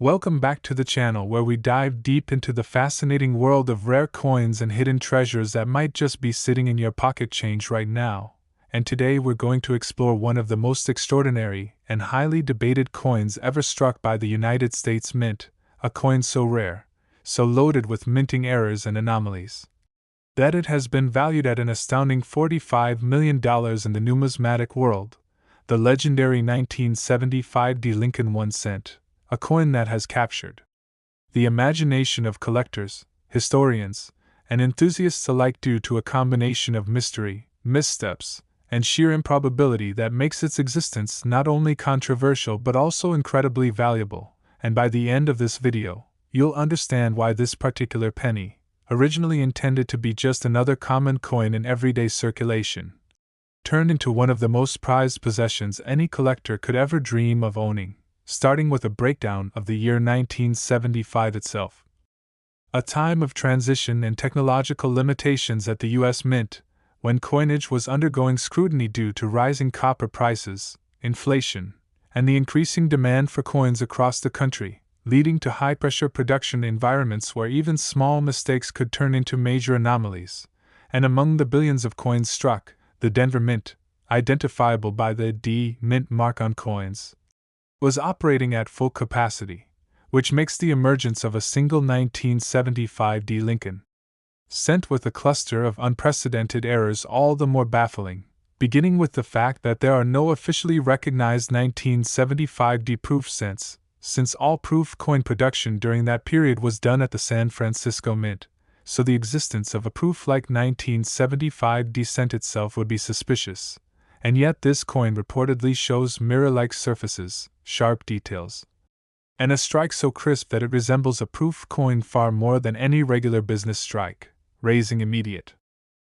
Welcome back to the channel where we dive deep into the fascinating world of rare coins and hidden treasures that might just be sitting in your pocket change right now. And today we're going to explore one of the most extraordinary and highly debated coins ever struck by the United States Mint, a coin so rare, so loaded with minting errors and anomalies, that it has been valued at an astounding $45 million in the numismatic world, the legendary 1975 D. Lincoln 1 cent. A coin that has captured the imagination of collectors, historians, and enthusiasts alike due to a combination of mystery, missteps, and sheer improbability that makes its existence not only controversial but also incredibly valuable. And by the end of this video, you'll understand why this particular penny, originally intended to be just another common coin in everyday circulation, turned into one of the most prized possessions any collector could ever dream of owning. Starting with a breakdown of the year 1975 itself. A time of transition and technological limitations at the U.S. Mint, when coinage was undergoing scrutiny due to rising copper prices, inflation, and the increasing demand for coins across the country, leading to high-pressure production environments where even small mistakes could turn into major anomalies. And among the billions of coins struck, the Denver Mint, identifiable by the date-mintmark on coins, was operating at full capacity, which makes the emergence of a single 1975 D. Lincoln cent with a cluster of unprecedented errors all the more baffling, beginning with the fact that there are no officially recognized 1975 D proof cents, since all proof coin production during that period was done at the San Francisco Mint, so the existence of a proof like 1975 D cent itself would be suspicious. And yet this coin reportedly shows mirror-like surfaces, sharp details, and a strike so crisp that it resembles a proof coin far more than any regular business strike, raising immediate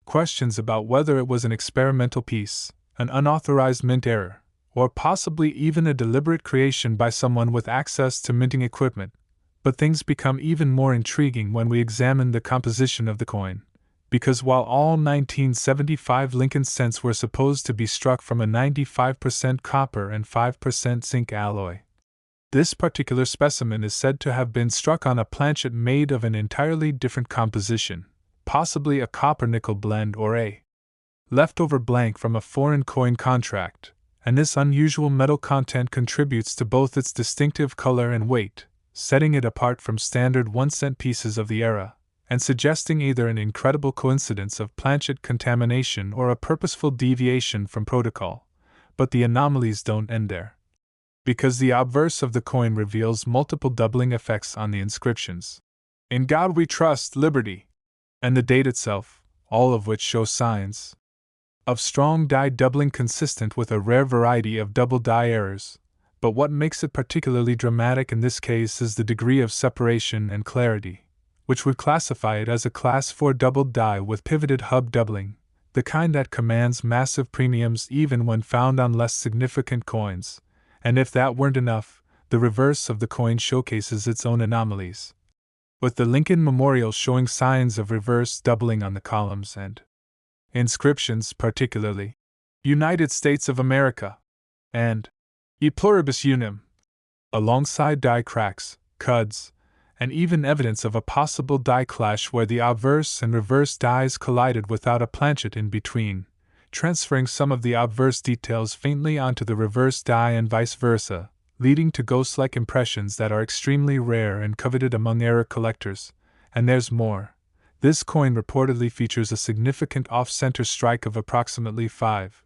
questions about whether it was an experimental piece, an unauthorized mint error, or possibly even a deliberate creation by someone with access to minting equipment. But things become even more intriguing when we examine the composition of the coin. Because while all 1975 Lincoln cents were supposed to be struck from a 95% copper and 5% zinc alloy, this particular specimen is said to have been struck on a planchet made of an entirely different composition, possibly a copper-nickel blend or a leftover blank from a foreign coin contract, and this unusual metal content contributes to both its distinctive color and weight, setting it apart from standard 1-cent pieces of the era, and suggesting either an incredible coincidence of planchet contamination or a purposeful deviation from protocol. But the anomalies don't end there, because the obverse of the coin reveals multiple doubling effects on the inscriptions, "In God We Trust, Liberty," and the date itself, all of which show signs of strong die doubling consistent with a rare variety of double die errors. But what makes it particularly dramatic in this case is the degree of separation and clarity, which would classify it as a Class 4 double die with pivoted hub doubling, the kind that commands massive premiums even when found on less significant coins. And if that weren't enough, the reverse of the coin showcases its own anomalies, with the Lincoln Memorial showing signs of reverse doubling on the columns and inscriptions, particularly United States of America and E Pluribus Unum, alongside die cracks, cuds, and even evidence of a possible die clash where the obverse and reverse dies collided without a planchet in between, transferring some of the obverse details faintly onto the reverse die and vice versa, leading to ghost-like impressions that are extremely rare and coveted among error collectors. And there's more. This coin reportedly features a significant off-center strike of approximately 5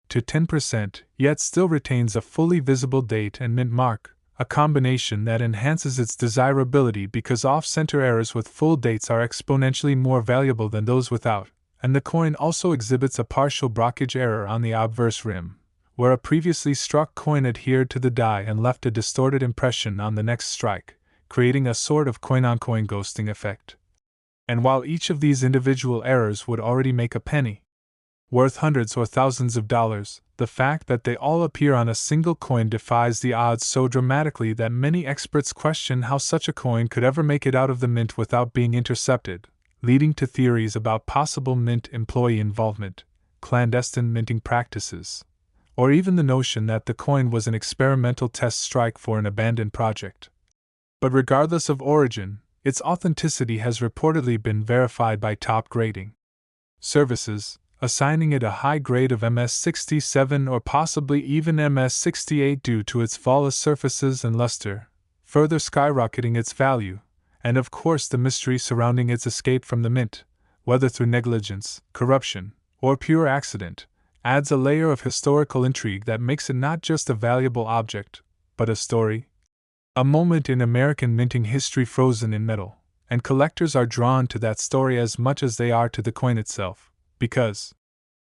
to 10%, yet still retains a fully visible date and mint mark, a combination that enhances its desirability because off-center errors with full dates are exponentially more valuable than those without, and the coin also exhibits a partial blockage error on the obverse rim, where a previously struck coin adhered to the die and left a distorted impression on the next strike, creating a sort of coin-on-coin ghosting effect. And while each of these individual errors would already make a penny worth hundreds or thousands of dollars, the fact that they all appear on a single coin defies the odds so dramatically that many experts question how such a coin could ever make it out of the mint without being intercepted, leading to theories about possible mint employee involvement, clandestine minting practices, or even the notion that the coin was an experimental test strike for an abandoned project. But regardless of origin, its authenticity has reportedly been verified by top grading services, assigning it a high grade of MS67 or possibly even MS68 due to its flawless surfaces and luster, further skyrocketing its value, and of course the mystery surrounding its escape from the mint, whether through negligence, corruption, or pure accident, adds a layer of historical intrigue that makes it not just a valuable object, but a story. A moment in American minting history frozen in metal, and collectors are drawn to that story as much as they are to the coin itself, because,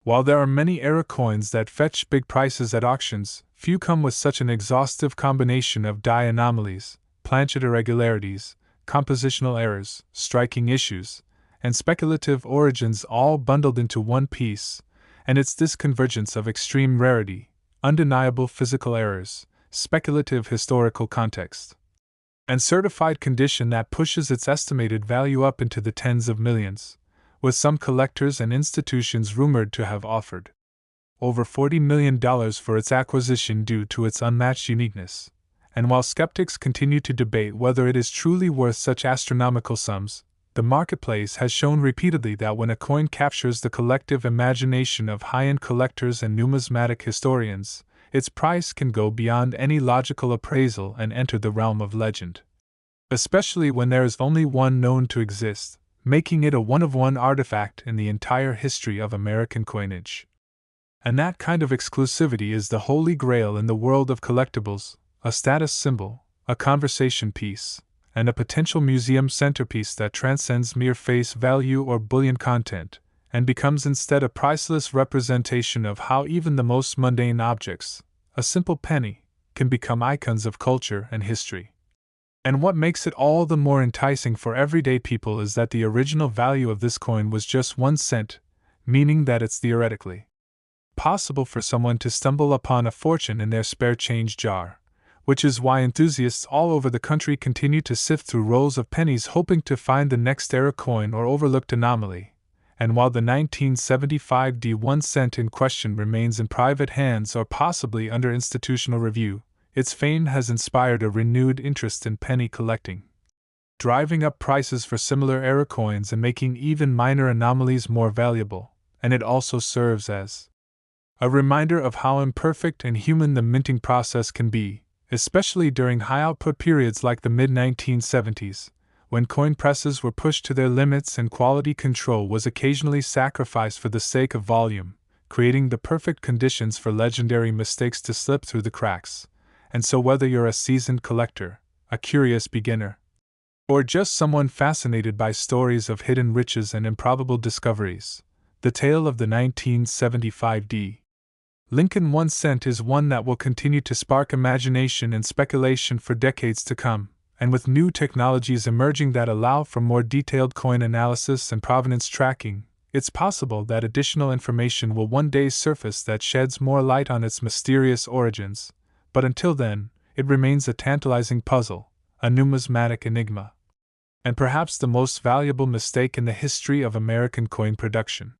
while there are many era coins that fetch big prices at auctions, few come with such an exhaustive combination of die anomalies, planchet irregularities, compositional errors, striking issues, and speculative origins all bundled into one piece, and it's this convergence of extreme rarity, undeniable physical errors, speculative historical context, and certified condition that pushes its estimated value up into the tens of millions, with some collectors and institutions rumored to have offered over $40 million for its acquisition due to its unmatched uniqueness. And while skeptics continue to debate whether it is truly worth such astronomical sums, the marketplace has shown repeatedly that when a coin captures the collective imagination of high-end collectors and numismatic historians, its price can go beyond any logical appraisal and enter the realm of legend. Especially when there is only one known to exist, making it a one-of-one artifact in the entire history of American coinage. And that kind of exclusivity is the holy grail in the world of collectibles, a status symbol, a conversation piece, and a potential museum centerpiece that transcends mere face value or bullion content, and becomes instead a priceless representation of how even the most mundane objects, a simple penny, can become icons of culture and history. And what makes it all the more enticing for everyday people is that the original value of this coin was just 1 cent, meaning that it's theoretically possible for someone to stumble upon a fortune in their spare change jar, which is why enthusiasts all over the country continue to sift through rolls of pennies hoping to find the next era coin or overlooked anomaly. And while the 1975 1 cent in question remains in private hands or possibly under institutional review, its fame has inspired a renewed interest in penny collecting, driving up prices for similar era coins and making even minor anomalies more valuable, and it also serves as a reminder of how imperfect and human the minting process can be, especially during high-output periods like the mid-1970s, when coin presses were pushed to their limits and quality control was occasionally sacrificed for the sake of volume, creating the perfect conditions for legendary mistakes to slip through the cracks. And so whether you're a seasoned collector, a curious beginner, or just someone fascinated by stories of hidden riches and improbable discoveries, the tale of the 1975 Lincoln 1 cent is one that will continue to spark imagination and speculation for decades to come. And with new technologies emerging that allow for more detailed coin analysis and provenance tracking, it's possible that additional information will one day surface that sheds more light on its mysterious origins. But until then, it remains a tantalizing puzzle, a numismatic enigma, and perhaps the most valuable mistake in the history of American coin production.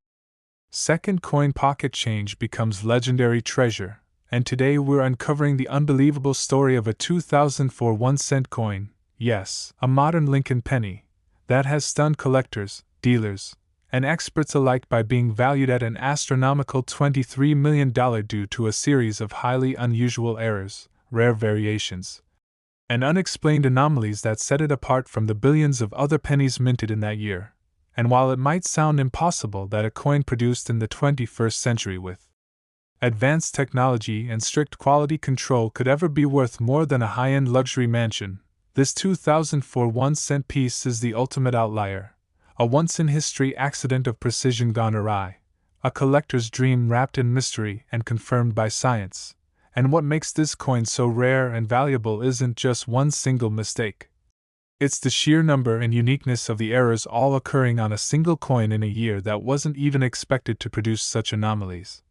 Second coin pocket change becomes legendary treasure. And today we're uncovering the unbelievable story of a 2004 1 cent coin, yes, a modern Lincoln penny, that has stunned collectors, dealers, and experts alike by being valued at an astronomical $23 million due to a series of highly unusual errors, rare variations, and unexplained anomalies that set it apart from the billions of other pennies minted in that year. And while it might sound impossible that a coin produced in the 21st century with advanced technology and strict quality control could ever be worth more than a high-end luxury mansion, this 2004 1 cent piece is the ultimate outlier, a once-in-history accident of precision gone awry, a collector's dream wrapped in mystery and confirmed by science. And what makes this coin so rare and valuable isn't just one single mistake. It's the sheer number and uniqueness of the errors all occurring on a single coin in a year that wasn't even expected to produce such anomalies.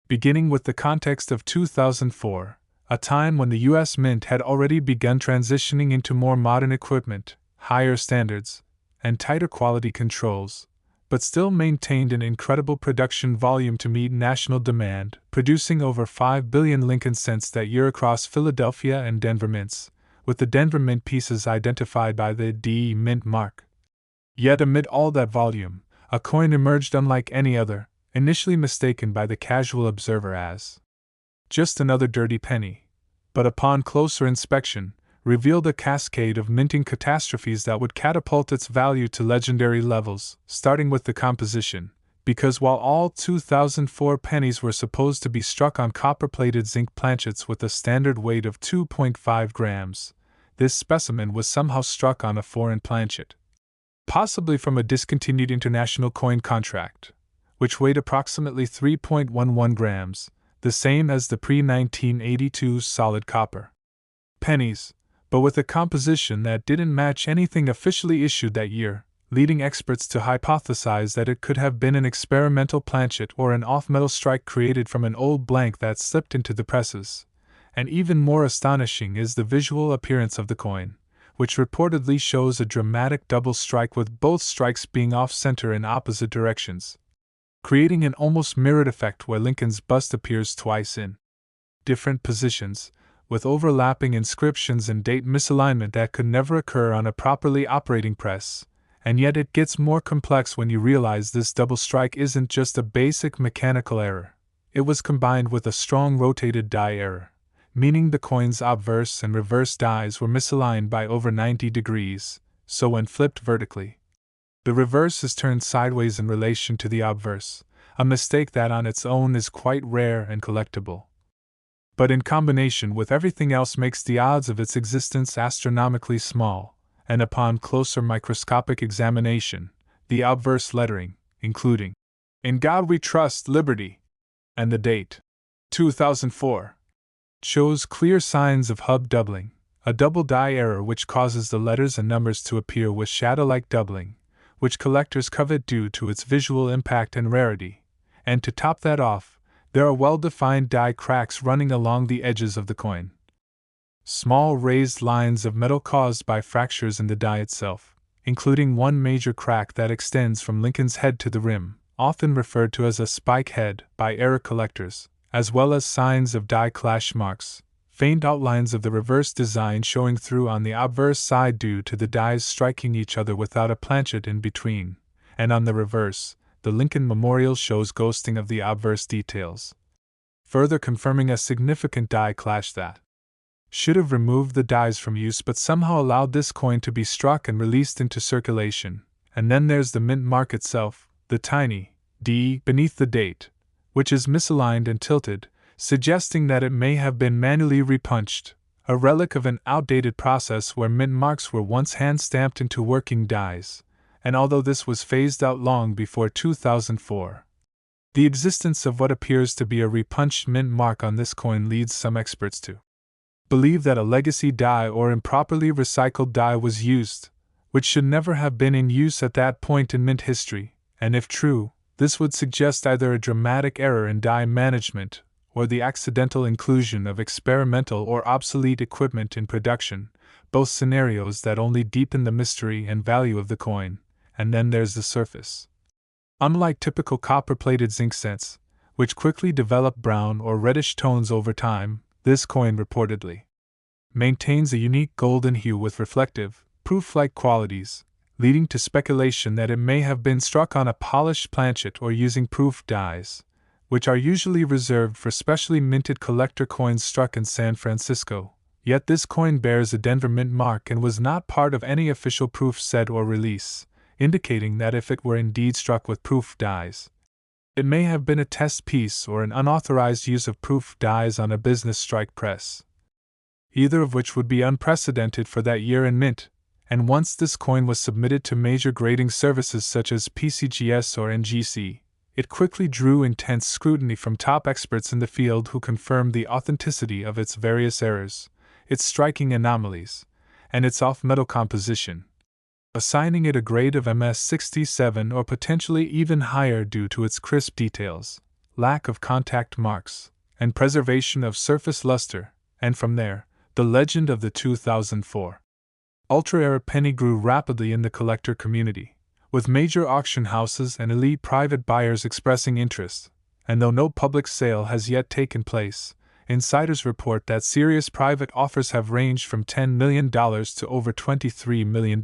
Beginning with the context of 2004, a time when the U.S. Mint had already begun transitioning into more modern equipment, higher standards, and tighter quality controls, but still maintained an incredible production volume to meet national demand, producing over 5 billion Lincoln cents that year across Philadelphia and Denver mints, with the Denver Mint pieces identified by the date-mint mark. Yet amid all that volume, a coin emerged unlike any other, initially mistaken by the casual observer as just another dirty penny, but upon closer inspection, revealed a cascade of minting catastrophes that would catapult its value to legendary levels, starting with the composition, because while all 2004 pennies were supposed to be struck on copper-plated zinc planchets with a standard weight of 2.5 grams, this specimen was somehow struck on a foreign planchet, possibly from a discontinued international coin contract, which weighed approximately 3.11 grams, the same as the pre-1982 solid copper pennies, but with a composition that didn't match anything officially issued that year, leading experts to hypothesize that it could have been an experimental planchet or an off-metal strike created from an old blank that slipped into the presses. And even more astonishing is the visual appearance of the coin, which reportedly shows a dramatic double strike with both strikes being off-center in opposite directions, creating an almost mirrored effect where Lincoln's bust appears twice in different positions, with overlapping inscriptions and date misalignment that could never occur on a properly operating press. And yet it gets more complex when you realize this double strike isn't just a basic mechanical error. It was combined with a strong rotated die error, meaning the coin's obverse and reverse dies were misaligned by over 90 degrees, so when flipped vertically, the reverse is turned sideways in relation to the obverse, a mistake that on its own is quite rare and collectible, but in combination with everything else makes the odds of its existence astronomically small, and upon closer microscopic examination, the obverse lettering, including "In God We Trust, Liberty," and the date 2004, shows clear signs of hub doubling, a double die error which causes the letters and numbers to appear with shadow-like doubling, which collectors covet due to its visual impact and rarity. And to top that off, there are well-defined die cracks running along the edges of the coin. Small raised lines of metal caused by fractures in the die itself, including one major crack that extends from Lincoln's head to the rim, often referred to as a spike head by error collectors, as well as signs of die clash marks, faint outlines of the reverse design showing through on the obverse side due to the dies striking each other without a planchet in between, and on the reverse, the Lincoln Memorial shows ghosting of the obverse details, further confirming a significant die clash that should have removed the dies from use but somehow allowed this coin to be struck and released into circulation. And then there's the mint mark itself, the tiny D beneath the date, which is misaligned and tilted, suggesting that it may have been manually repunched, a relic of an outdated process where mint marks were once hand-stamped into working dies, and although this was phased out long before 2004, the existence of what appears to be a repunched mint mark on this coin leads some experts to believe that a legacy die or improperly recycled die was used, which should never have been in use at that point in mint history, and if true, this would suggest either a dramatic error in die management or the accidental inclusion of experimental or obsolete equipment in production, both scenarios that only deepen the mystery and value of the coin. And then there's the surface. Unlike typical copper-plated zinc cents, which quickly develop brown or reddish tones over time, this coin reportedly maintains a unique golden hue with reflective, proof-like qualities, leading to speculation that it may have been struck on a polished planchet or using proof dies, which are usually reserved for specially minted collector coins struck in San Francisco. Yet this coin bears a Denver Mint mark and was not part of any official proof set or release, indicating that if it were indeed struck with proof dies, it may have been a test piece or an unauthorized use of proof dies on a business strike press, either of which would be unprecedented for that year in mint. And once this coin was submitted to major grading services such as PCGS or NGC, it quickly drew intense scrutiny from top experts in the field who confirmed the authenticity of its various errors, its striking anomalies, and its off-metal composition, assigning it a grade of MS67 or potentially even higher due to its crisp details, lack of contact marks, and preservation of surface luster. And from there, the legend of the 2004 ultra-rare penny grew rapidly in the collector community, with major auction houses and elite private buyers expressing interest. And though no public sale has yet taken place, Insiders report that serious private offers have ranged from $10 million to over $23 million.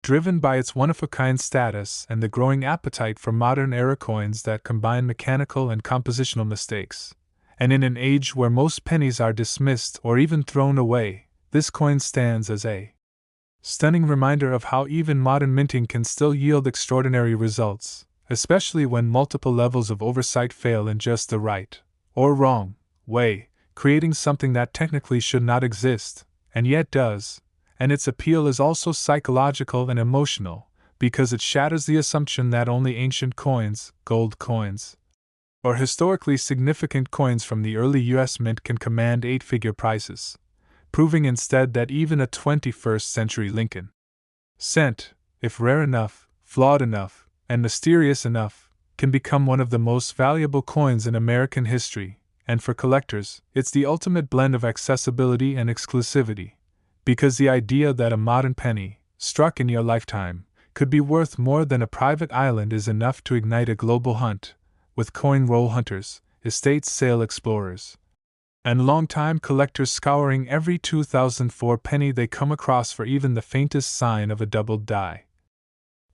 Driven by its one-of-a-kind status and the growing appetite for modern-era coins that combine mechanical and compositional mistakes, and in an age where most pennies are dismissed or even thrown away, this coin stands as a stunning reminder of how even modern minting can still yield extraordinary results, especially when multiple levels of oversight fail in just the right, or wrong, way, creating something that technically should not exist, and yet does. And its appeal is also psychological and emotional, because it shatters the assumption that only ancient coins, gold coins, or historically significant coins from the early US Mint can command 8-figure prices, proving instead that even a 21st century Lincoln cent, if rare enough, flawed enough, and mysterious enough, can become one of the most valuable coins in American history, and for collectors, it's the ultimate blend of accessibility and exclusivity. Because the idea that a modern penny, struck in your lifetime, could be worth more than a private island is enough to ignite a global hunt, with coin roll hunters, estate sale explorers, and long-time collectors scouring every 2004 penny they come across for even the faintest sign of a doubled die,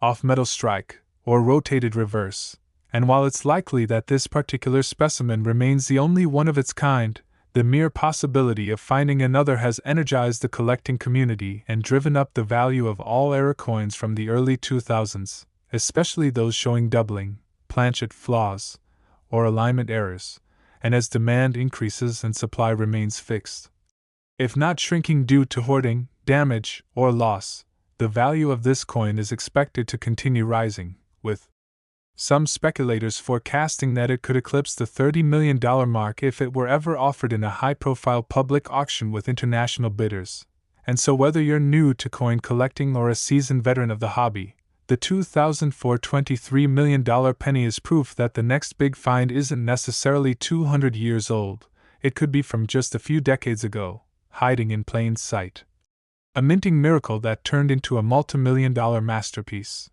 off-metal strike, or rotated reverse. And while it's likely that this particular specimen remains the only one of its kind, the mere possibility of finding another has energized the collecting community and driven up the value of all era coins from the early 2000s, especially those showing doubling, planchet flaws, or alignment errors, and as demand increases and supply remains fixed, if not shrinking due to hoarding, damage, or loss, the value of this coin is expected to continue rising, with some speculators forecasting that it could eclipse the $30 million mark if it were ever offered in a high-profile public auction with international bidders. And so whether you're new to coin collecting or a seasoned veteran of the hobby, the 2004 $23 million penny is proof that the next big find isn't necessarily 200 years old. It could be from just a few decades ago, hiding in plain sight. A minting miracle that turned into a multimillion-dollar masterpiece.